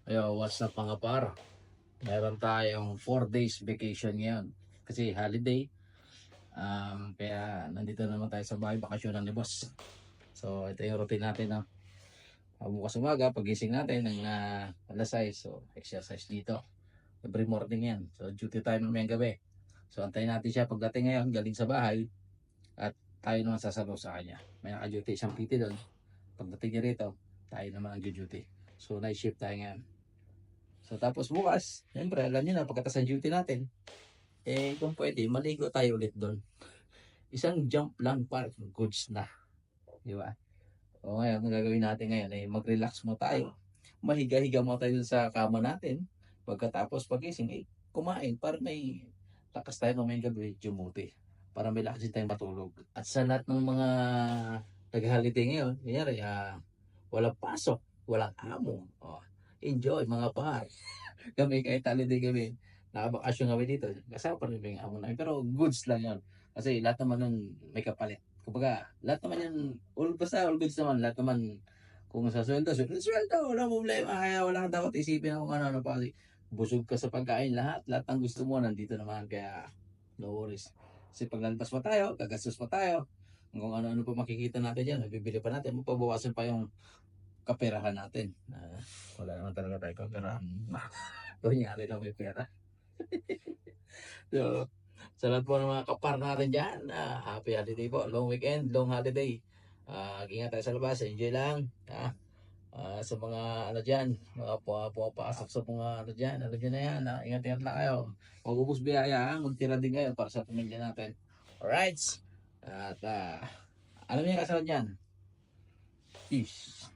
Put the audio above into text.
Ayo, what's up mga par? Meron tayong 4 days vacation ngayon. Kasi holiday. Kaya nandito naman tayo sa bahay, bakasyon ni boss. So, ito yung routine natin. No? Bukas umaga, pagising natin ng alas 6. So, exercise dito. Every morning yan. So, duty time namin gabi. So, antayin natin siya pagdating ngayon, galing sa bahay. At tayo naman sasalo sa kanya. May naka-duty isang PT doon. Pagdating niya rito, tayo naman ang duty. So, night shift tayo ngayon. So tapos bukas, siyempre alam niyo na pagkatapos ng duty natin, kung pwede, maligo tayo ulit doon. Isang jump lang para goods na. Di ba? O ngayon, ang gagawin natin ngayon ay mag-relax mo tayo. Mahiga-higa mo tayo sa kama natin. Pagkatapos pagising, kumain para may lakas tayo mamayang gabi, jumuti. Para may lakas din tayong matulog. At sa lahat ng mga nag-holiday ngayon, kanyari, walang pasok, walang amo. Oh, enjoy mga par. Kami kahit holiday kami, nakabakasyon kami dito. Kasama pa rin yung amo namin. Pero goods lang yun. Kasi lahat naman nun may kapalit. Kumbaga, lahat naman yan, basta all goods naman. Lahat naman, kung sa sweldo, wala problema. Kaya wala kang dapat isipin kung ano pa. Busog ka sa pagkain lahat. Lahat ng gusto mo nandito naman. Kaya, no worries. Kasi pag lalabas pa tayo, gagastos pa tayo. Kung ano-ano pa makikita natin dyan, bibili pa natin. Mapabawasan pa yung kaperahan natin. Wala naman talaga tayo kaperahan. Kunyari lang may pera. So, sa lahat po ng mga kapar natin dyan, happy holiday po. Long weekend, long holiday. Ingat tayo sa labas, enjoy lang. Sa mga ano dyan, mga pumapasok sa mga ano dyan, ano dyan na yan. Ingat-ingat lang kayo. Huwag ubus biyaya, magtira din kayo para sa pamilya natin. Alright? At alam niyo yung kasunod dyan. Peace.